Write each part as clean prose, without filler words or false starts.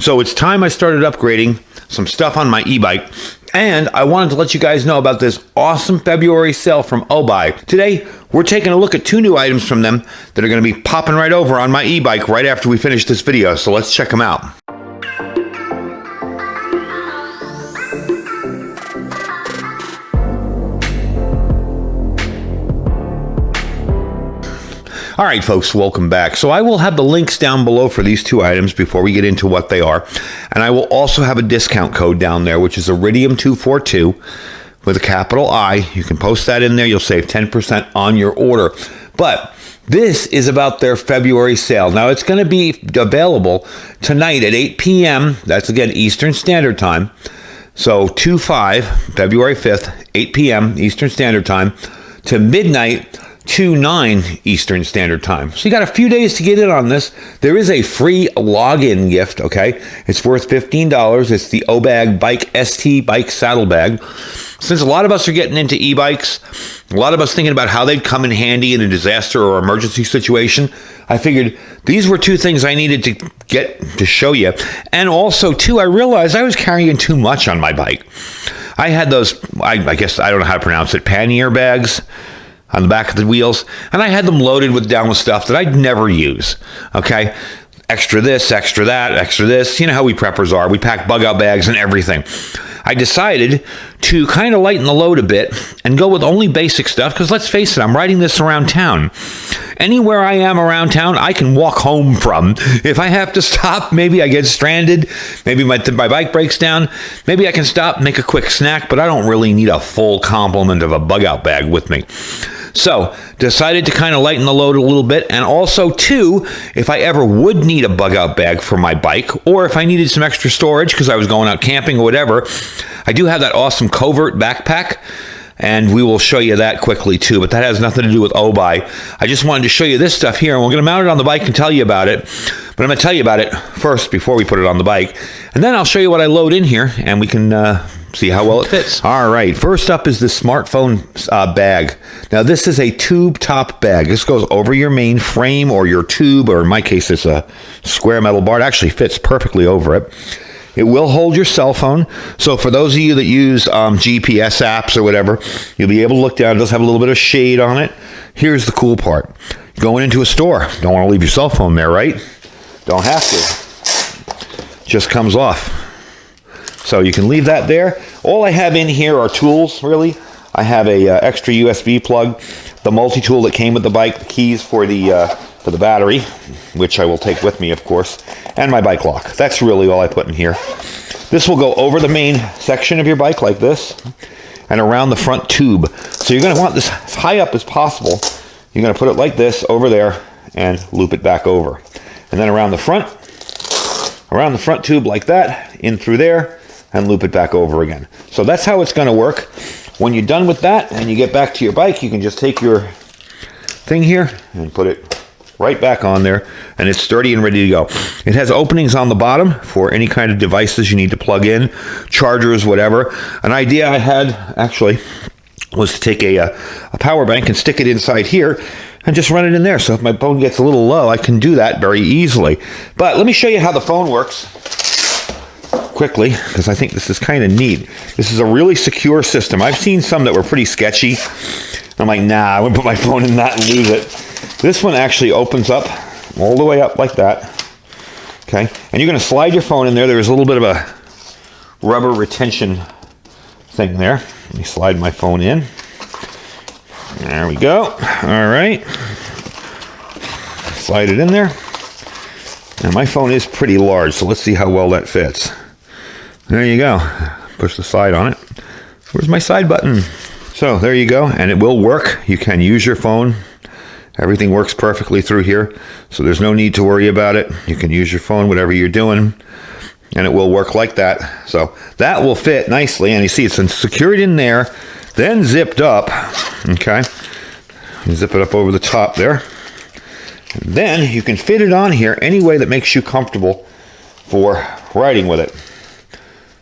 So it's time I started upgrading some stuff on my e-bike, and I wanted to let you guys know about this awesome February sale from Obuy. Today, we're taking a look at 2 new items from them that are going to be popping right over on my e-bike right after we finish this video, so let's check them out. All right, folks, welcome back. So I will have the links down below for these 2 items before we get into what they are. And I will also have a discount code down there, which is Iridium242 with a capital I. You can post that in there. You'll save 10% on your order. But this is about their February sale. Now, it's going to be available tonight at 8 p.m. That's, again, Eastern Standard Time. So 2/5, February 5th, 8 p.m. Eastern Standard Time to midnight 2/9 Eastern Standard Time. So you got a few days to get in on this. There is a free login gift, okay? It's worth $15. It's the Obag Bike ST Bike Saddle Bag. Since a lot of us are getting into e-bikes, a lot of us thinking about how they'd come in handy in a disaster or emergency situation, I figured these were 2 things I needed to get to show you. And also, too, I realized I was carrying too much on my bike. I had those, I guess, I don't know how to pronounce it, pannier bags on the back of the wheels, and I had them loaded down with stuff that I'd never use, okay? Extra this, extra that, extra this. You know how we preppers are. We pack bug-out bags and everything. I decided to kind of lighten the load a bit and go with only basic stuff, because let's face it, I'm riding this around town. Anywhere I am around town, I can walk home from. If I have to stop, maybe I get stranded, maybe my bike breaks down, maybe I can stop, make a quick snack, but I don't really need a full complement of a bug-out bag with me. So, decided to kind of lighten the load a little bit, and also, too, if I ever would need a bug-out bag for my bike, or if I needed some extra storage because I was going out camping or whatever, I do have that awesome Covert backpack, and we will show you that quickly, too, but that has nothing to do with Obuy. I just wanted to show you this stuff here, and we're going to mount it on the bike and tell you about it, but I'm going to tell you about it first before we put it on the bike, and then I'll show you what I load in here, and we can see how well it fits. All right, first up is the smartphone bag. Now, this is a tube top bag. This goes over your main frame or your tube, or in my case, it's a square metal bar. It actually fits perfectly over it. It will hold your cell phone. So for those of you that use GPS apps or whatever, you'll be able to look down. It does have a little bit of shade on it. Here's the cool part. Going into a store, don't want to leave your cell phone there, right? Don't have to. Just comes off. So you can leave that there. All I have in here are tools, really. I have a extra USB plug, the multi-tool that came with the bike, the keys for the battery, which I will take with me, of course, and my bike lock. That's really all I put in here. This will go over the main section of your bike like this and around the front tube. So you're going to want this as high up as possible. You're going to put it like this over there and loop it back over. And then around the front tube like that, in through there, and loop it back over again. So that's how it's going to work. When you're done with that and you get back to your bike, you can just take your thing here and put it right back on there, and it's sturdy and ready to go. It has openings on the bottom for any kind of devices you need to plug in, chargers, whatever. An idea I had, actually, was to take a power bank and stick it inside here and just run it in there. So if my phone gets a little low, I can do that very easily. But let me show you how the phone works quickly, because I think this is kind of neat. This is a really secure system. I've seen some that were pretty sketchy. I'm like, nah, I wouldn't put my phone in that and lose it. This one actually opens up all the way up like that. Okay, and you're going to slide your phone in there. There's a little bit of a rubber retention thing there. Let me slide my phone in. There we go. All right. Slide it in there. And my phone is pretty large, so let's see how well that fits. There you go. Push the side on it. Where's my side button? So there you go, and it will work. You can use your phone. Everything works perfectly through here, so there's no need to worry about it. You can use your phone, whatever you're doing, and it will work like that. So that will fit nicely, and you see it's secured in there, then zipped up. Okay, you zip it up over the top there. And then you can fit it on here any way that makes you comfortable for riding with it.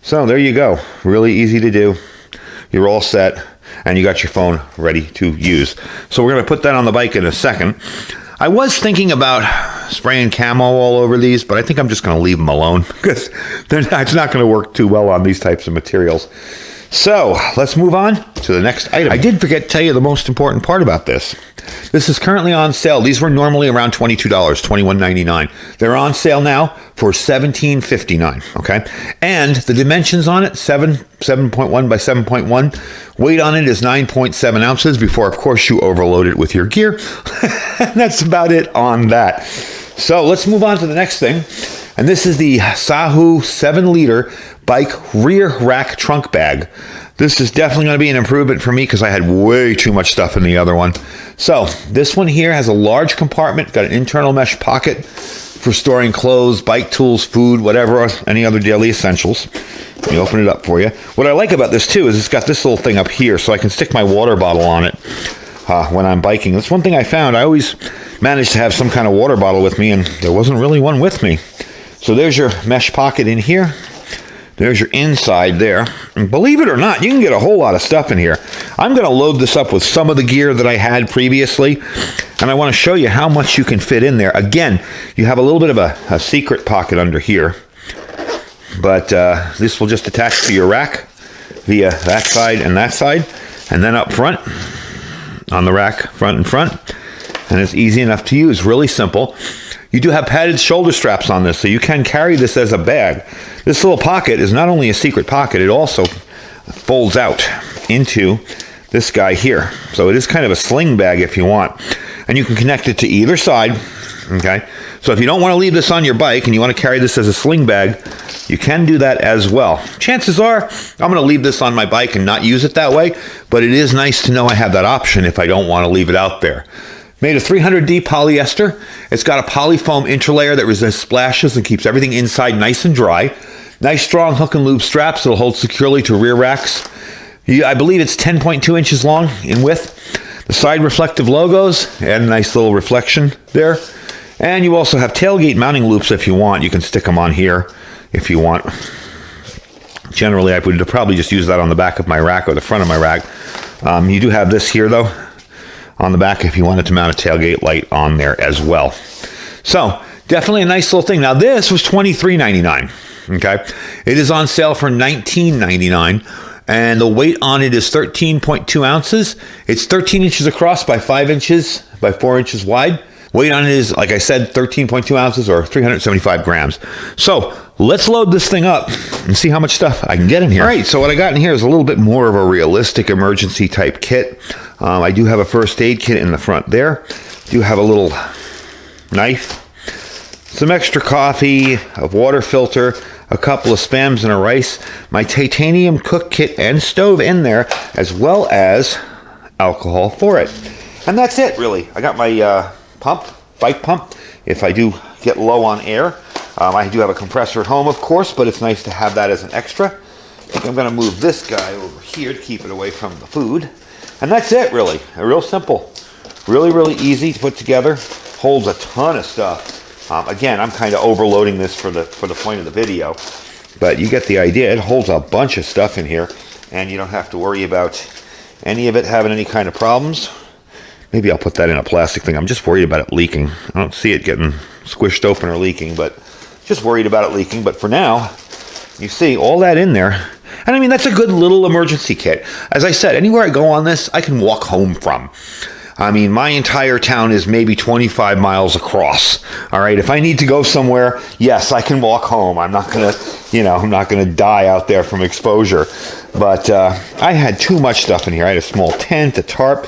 So there you go. Really easy to do. You're all set, and you got your phone ready to use. So we're going to put that on the bike in a second. I was thinking about spraying camo all over these, but I think I'm just going to leave them alone because it's not going to work too well on these types of materials. So let's move on to the next item. I did forget to tell you the most important part about this. This is currently on sale. These were normally around $22, $21.99. They're on sale now for $17.59. Okay, and the dimensions on it: 7.1 by 7.1. Weight on it is 9.7 ounces. Before, of course, you overload it with your gear. That's about it on that. So let's move on to the next thing, and this is the Sahoo 7-liter bike rear rack trunk bag. This is definitely going to be an improvement for me because I had way too much stuff in the other one. So this one here has a large compartment, got an internal mesh pocket for storing clothes, bike tools, food, whatever, any other daily essentials. Let me open it up for you. What I like about this too is it's got this little thing up here so I can stick my water bottle on it when I'm biking. That's one thing I found. I always managed to have some kind of water bottle with me, and there wasn't really one with me. So there's your mesh pocket in here. There's your inside there. And believe it or not, you can get a whole lot of stuff in here. I'm going to load this up with some of the gear that I had previously, and I want to show you how much you can fit in there. Again, you have a little bit of a secret pocket under here, but this will just attach to your rack via that side, and then up front on the rack, front and front, and it's easy enough to use, really simple. You do have padded shoulder straps on this, so you can carry this as a bag. This little pocket is not only a secret pocket, it also folds out into this guy here. So it is kind of a sling bag if you want. And you can connect it to either side, okay? So if you don't want to leave this on your bike and you want to carry this as a sling bag, you can do that as well. Chances are I'm going to leave this on my bike and not use it that way, but it is nice to know I have that option if I don't want to leave it out there. Made of 300D polyester. It's got a polyfoam interlayer that resists splashes and keeps everything inside nice and dry. Nice strong hook and loop straps that'll hold securely to rear racks. I believe it's 10.2 inches long in width. The side reflective logos add a nice little reflection there. And you also have tailgate mounting loops if you want. You can stick them on here if you want. Generally, I would probably just use that on the back of my rack or the front of my rack. You do have this here though on the back if you wanted to mount a tailgate light on there as well. So definitely a nice little thing. Now this was $23.99. Okay, it is on sale for $19.99, and the weight on it is 13.2 ounces. It's 13 inches across by 5 inches by 4 inches wide. Weight on it is, like I said, 13.2 ounces or 375 grams. So let's load this thing up and see how much stuff I can get in here. All right, so what I got in here is a little bit more of a realistic emergency type kit. I do have a first aid kit in the front there. Do have a little knife, some extra coffee, a water filter, a couple of Spams and a rice, my titanium cook kit and stove in there, as well as alcohol for it. And that's it, really. I got my bike pump, if I do get low on air. I do have a compressor at home, of course, but it's nice to have that as an extra. I think I'm going to move this guy over here to keep it away from the food. And that's it, really. Real simple. Really, really easy to put together. Holds a ton of stuff. Again, I'm kind of overloading this for the point of the video, but you get the idea. It holds a bunch of stuff in here, and you don't have to worry about any of it having any kind of problems. Maybe I'll put that in a plastic thing. I'm just worried about it leaking. I don't see it getting squished open or leaking, but just worried about it leaking. But for now, you see all that in there. And I mean, that's a good little emergency kit. As I said, anywhere I go on this, I can walk home from. I mean, my entire town is maybe 25 miles across. All right, if I need to go somewhere, yes, I can walk home. I'm not gonna, I'm not gonna die out there from exposure. But I had too much stuff in here. I had a small tent, a tarp,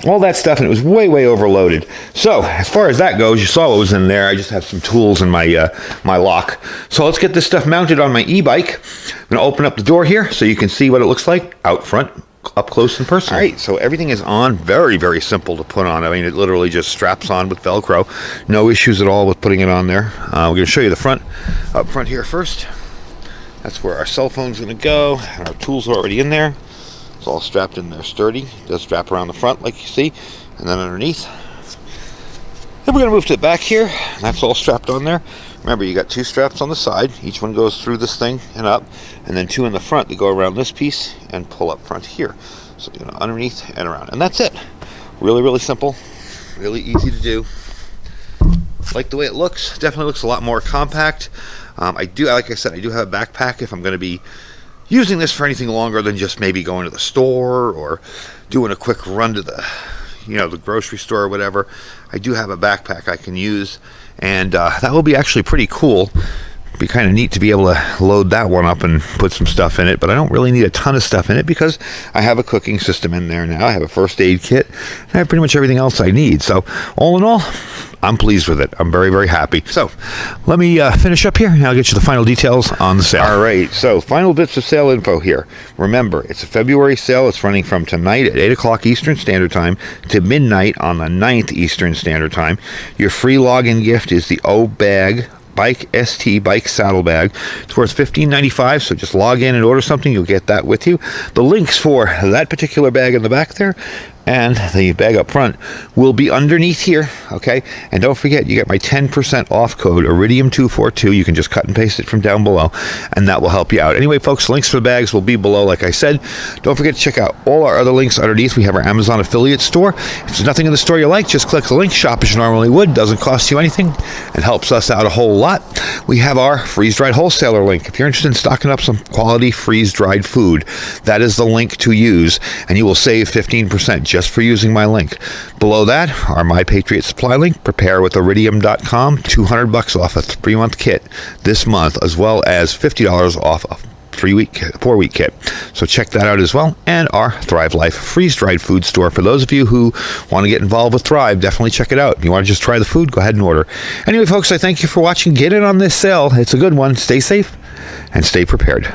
all that stuff, and it was way, way overloaded. So as far as that goes, you saw what was in there. I just have some tools in my my lock. So let's get this stuff mounted on my e-bike. I'm gonna open up the door here so you can see what it looks like out front, up close and personal. All right, so everything is on. Very, very simple to put on. I mean, it literally just straps on with Velcro. No issues at all with putting it on there. We're going to show you the front, up front here first. That's where our cell phone's going to go. And our tools are already in there. It's all strapped in there sturdy. It does strap around the front like you see, and then underneath. Then we're going to move to the back here. And that's all strapped on there. Remember, you got two straps on the side. Each one goes through this thing and up, and then two in the front that go around this piece and pull up front here. So, underneath and around. And that's it. Really, really simple. Really easy to do. like the way it looks. Definitely looks a lot more compact. Like I said, I do have a backpack if I'm going to be using this for anything longer than just maybe going to the store or doing a quick run to the grocery store or whatever. I do have a backpack I can use, and that will be actually pretty cool. Be kind of neat to be able to load that one up and put some stuff in it, but I don't really need a ton of stuff in it because I have a cooking system in there now. I have a first aid kit, and I have pretty much everything else I need. So all in all, I'm pleased with it. I'm very, very happy. So let me finish up here, and I'll get you the final details on the sale. All right, so final bits of sale info here. Remember, it's a February sale. It's running from tonight at 8 o'clock Eastern Standard Time to midnight on the 9th Eastern Standard Time. Your free login gift is the O-Bag Bike ST Bike Saddlebag. It's worth $15.95, so just log in and order something. You'll get that with you. The links for that particular bag in the back there and the bag up front will be underneath here, okay? And don't forget, you get my 10% off code, Iridium242. You can just cut and paste it from down below, and that will help you out. Anyway, folks, links for the bags will be below, like I said. Don't forget to check out all our other links underneath. We have our Amazon affiliate store. If there's nothing in the store you like, just click the link, shop as you normally would. Doesn't cost you anything and helps us out a whole lot. We have our freeze-dried wholesaler link. If you're interested in stocking up some quality freeze-dried food, that is the link to use, and you will save 15% just for using my link. Below that, our My Patriot Supply link. Prepare with Iridium.com. $200 off a 3-month kit this month, as well as $50 off a 4-week kit. So check that out as well. And our Thrive Life freeze-dried food store. For those of you who want to get involved with Thrive, definitely check it out. If you want to just try the food, go ahead and order. Anyway, folks, I thank you for watching. Get in on this sale. It's a good one. Stay safe and stay prepared.